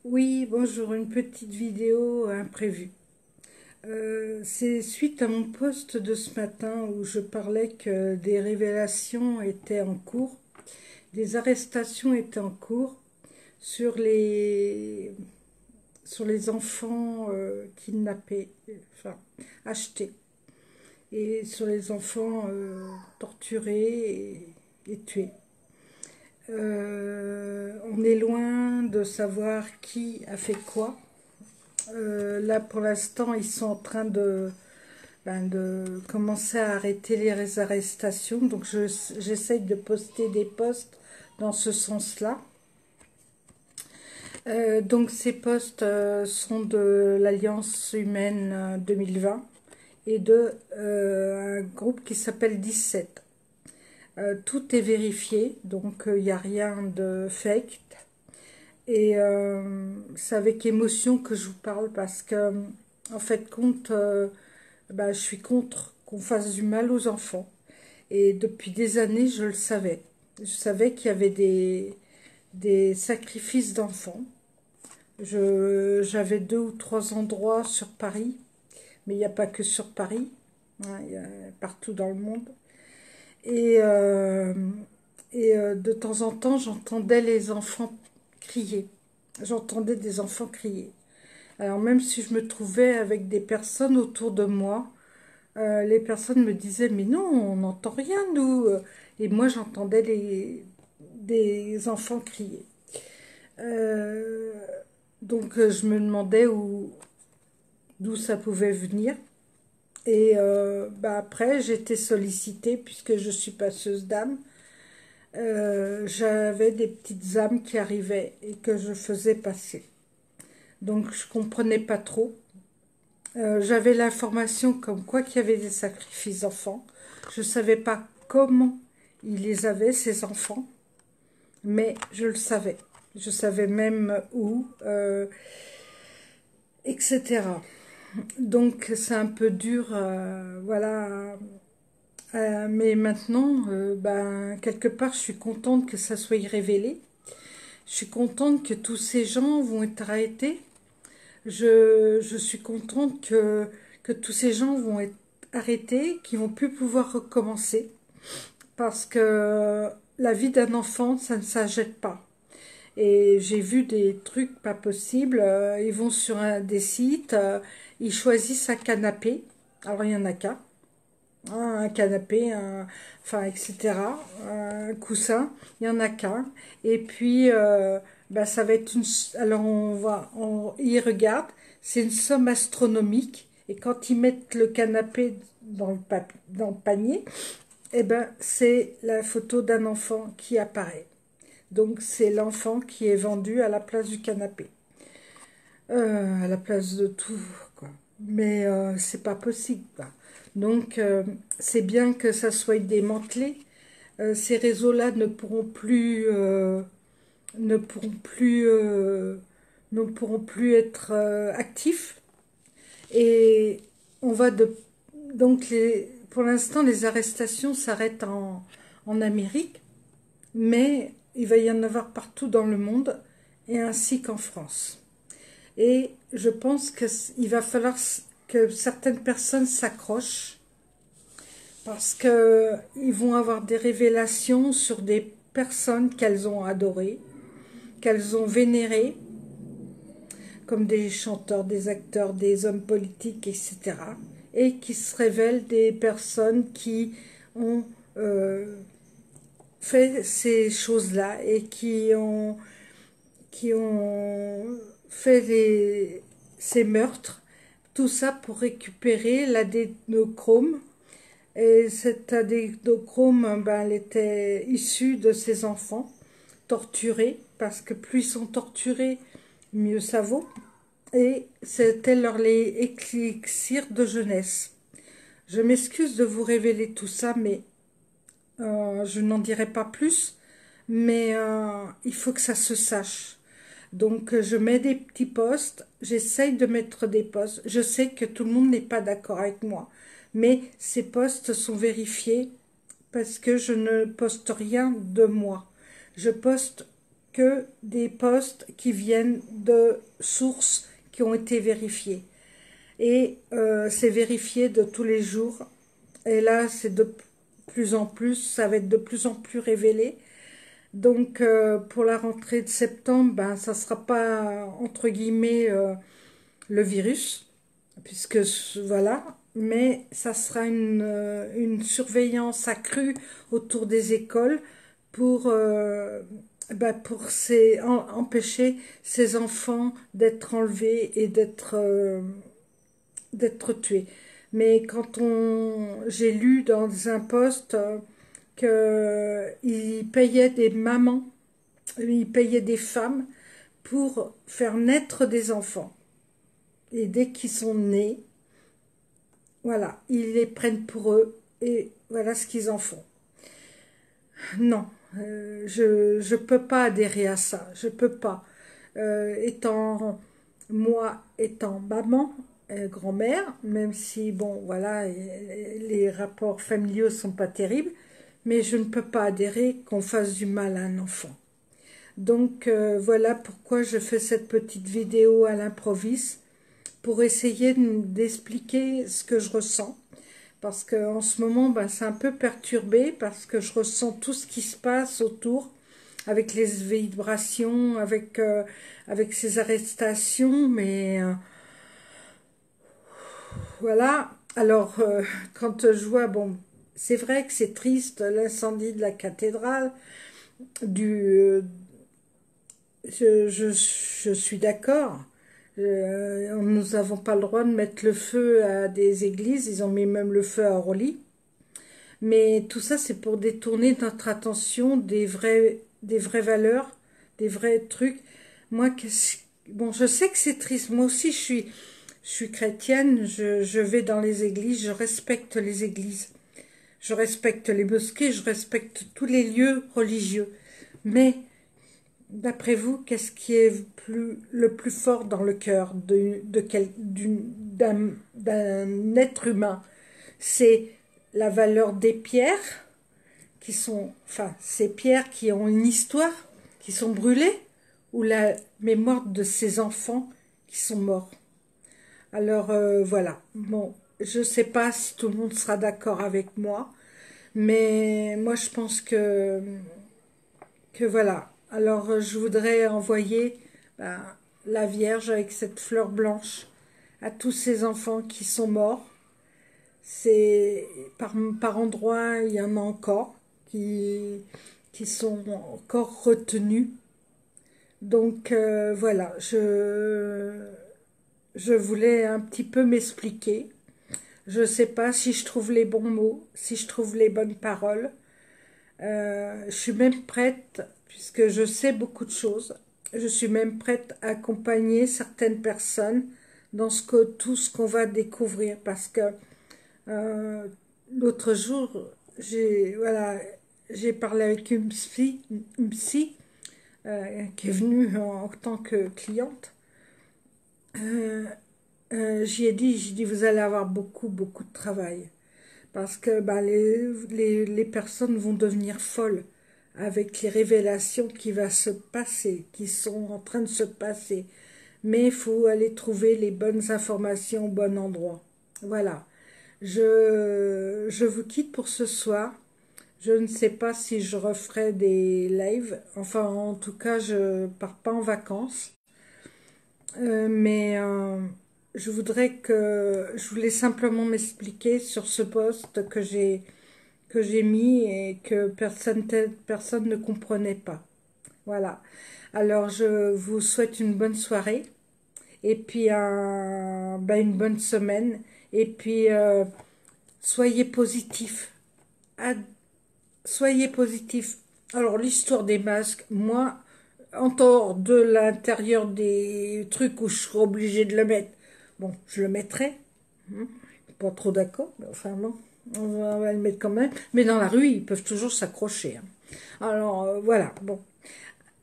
Oui, bonjour, une petite vidéo imprévue. C'est suite à mon post de ce matin où je parlais que des révélations étaient en cours, des arrestations étaient en cours sur les enfants kidnappés, enfin achetés, et sur les enfants torturés et tués. On est loin de savoir qui a fait quoi. Là, pour l'instant, ils sont en train de commencer à arrêter les arrestations. Donc, j'essaye de poster des posts dans ce sens-là. Donc, ces posts sont de l'Alliance humaine 2020 et de un groupe qui s'appelle 17. Tout est vérifié, donc il n'y a rien de fake. Et c'est avec émotion que je vous parle parce que, en fait, je suis contre qu'on fasse du mal aux enfants. Et depuis des années, je le savais. Je savais qu'il y avait des sacrifices d'enfants. J'avais 2 ou 3 endroits sur Paris, mais il n'y a pas que sur Paris, hein, il y a partout dans le monde. Et, euh, de temps en temps, j'entendais les enfants crier. J'entendais des enfants crier. Alors même si je me trouvais avec des personnes autour de moi, les personnes me disaient mais non, on n'entend rien nous. Et moi j'entendais des enfants crier. Euh, donc je me demandais d'où ça pouvait venir. Et après j'ai été sollicitée puisque je suis passeuse d'âme. J'avais des petites âmes qui arrivaient et que je faisais passer. Donc je comprenais pas trop. J'avais l'information comme quoi qu'il y avait des sacrifices d'enfants. Je ne savais pas comment ils les avaient, ces enfants, mais je le savais. Je savais même où, etc. Donc c'est un peu dur, voilà. Mais maintenant, quelque part, je suis contente que ça soit révélé. Je suis contente que tous ces gens vont être arrêtés. Je suis contente que tous ces gens vont être arrêtés, qu'ils vont plus pouvoir recommencer. Parce que la vie d'un enfant, ça ne s'achète pas. Et j'ai vu des trucs pas possibles. Ils vont sur des sites, ils choisissent un canapé. Alors il n'y en a qu'un. Hein, un canapé, enfin, etc. Un coussin, il n'y en a qu'un. Et puis, ça va être une. Alors, ils regardent, c'est une somme astronomique. Et quand ils mettent le canapé dans le panier, eh ben, c'est la photo d'un enfant qui apparaît. Donc, c'est l'enfant qui est vendu à la place du canapé. À la place de tout, quoi. Mais c'est pas possible, quoi. Donc, c'est bien que ça soit démantelé. Ces réseaux-là ne pourront plus, ne pourront plus être actifs. Et on va de, donc pour l'instant, les arrestations s'arrêtent en Amérique, mais il va y en avoir partout dans le monde, et ainsi qu'en France. Et je pense qu'il va falloir que certaines personnes s'accrochent parce qu'ils vont avoir des révélations sur des personnes qu'elles ont adorées, qu'elles ont vénérées, comme des chanteurs, des acteurs, des hommes politiques, etc. Et qui se révèlent des personnes qui ont fait ces choses-là et qui ont fait ces meurtres, tout ça pour récupérer l'adénochrome. Et cet adénochrome, elle était issue de ces enfants torturés, parce que plus ils sont torturés, mieux ça vaut. Et c'était leur élixir de jeunesse. Je m'excuse de vous révéler tout ça, mais je n'en dirai pas plus. Mais il faut que ça se sache. Donc, je mets des petits posts, j'essaye de mettre des posts. Je sais que tout le monde n'est pas d'accord avec moi, mais ces posts sont vérifiés parce que je ne poste rien de moi. Je poste que des posts qui viennent de sources qui ont été vérifiées. Et c'est vérifié de tous les jours. Et là, c'est de plus en plus, ça va être de plus en plus révélé. Donc, pour la rentrée de septembre, ben, ça ne sera pas, entre guillemets, le virus, puisque, voilà, mais ça sera une surveillance accrue autour des écoles pour, empêcher ces enfants d'être enlevés et d'être tués. Mais j'ai lu dans un post qu'ils payaient des mamans, ils payaient des femmes pour faire naître des enfants. Et dès qu'ils sont nés, voilà, ils les prennent pour eux et voilà ce qu'ils en font. Non, je peux pas adhérer à ça, je peux pas. Étant maman, grand-mère, même si, bon, voilà, les rapports familiaux sont pas terribles, mais je ne peux pas adhérer qu'on fasse du mal à un enfant. Donc, voilà pourquoi je fais cette petite vidéo à l'improviste, pour essayer d'expliquer ce que je ressens. Parce qu'en ce moment, ben, c'est un peu perturbé, parce que je ressens tout ce qui se passe autour, avec les vibrations, avec ces arrestations, mais voilà. Alors, quand je vois, bon, c'est vrai que c'est triste, l'incendie de la cathédrale, je suis d'accord. Nous n'avons pas le droit de mettre le feu à des églises, ils ont mis même le feu à Orly. Mais tout ça, c'est pour détourner notre attention des vraies valeurs, des vrais trucs. Moi, bon, je sais que c'est triste. Moi aussi, je suis chrétienne, je vais dans les églises, je respecte les églises. Je respecte les mosquées, je respecte tous les lieux religieux. Mais, d'après vous, qu'est-ce qui est le plus fort dans le cœur d'un être humain? C'est la valeur des pierres, enfin, ces pierres qui ont une histoire, qui sont brûlées, ou la mémoire de ces enfants qui sont morts. Alors, voilà. Bon, je ne sais pas si tout le monde sera d'accord avec moi, mais moi, je pense que voilà. Alors, je voudrais envoyer ben, la Vierge avec cette fleur blanche à tous ces enfants qui sont morts. C'est par endroits, il y en a encore qui sont encore retenus. Donc, voilà, je voulais un petit peu m'expliquer. Je ne sais pas si je trouve les bons mots, si je trouve les bonnes paroles. Je suis même prête, puisque je sais beaucoup de choses, je suis même prête à accompagner certaines personnes dans tout ce qu'on va découvrir. Parce que l'autre jour, j'ai parlé avec une psy qui est venue en tant que cliente. J'ai dit, vous allez avoir beaucoup, beaucoup de travail. Parce que bah, les personnes vont devenir folles avec les révélations qui vont se passer, qui sont en train de se passer. Mais il faut aller trouver les bonnes informations au bon endroit. Voilà. Je vous quitte pour ce soir. Je ne sais pas si je referai des lives. Enfin, en tout cas, je pars pas en vacances. Mais je voulais simplement m'expliquer sur ce post que j'ai mis et que personne ne comprenait pas. Voilà. Alors, je vous souhaite une bonne soirée et puis une bonne semaine. Et puis, soyez positifs. Soyez positifs. Alors, l'histoire des masques, moi, en dehors de l'intérieur des trucs où je serai obligée de le mettre, bon, je le mettrai. Pas trop d'accord, mais enfin bon, on va le mettre quand même. Mais dans la rue, ils peuvent toujours s'accrocher. Alors, voilà, bon.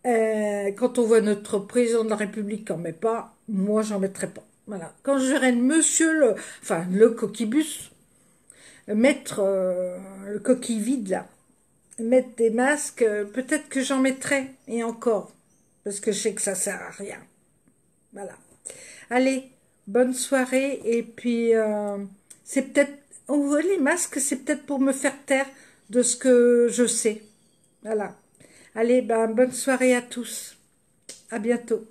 Quand on voit notre président de la République qui n'en met pas, moi, j'en mettrai pas. Voilà. Quand je verrai le coquibus, mettre le coquille vide, là, mettre des masques, peut-être que j'en mettrai, et encore. parce que je sais que ça sert à rien. Voilà. Allez, bonne soirée, et puis c'est peut-être, les masques, c'est peut-être pour me faire taire de ce que je sais. Voilà. Allez, ben, bonne soirée à tous. À bientôt.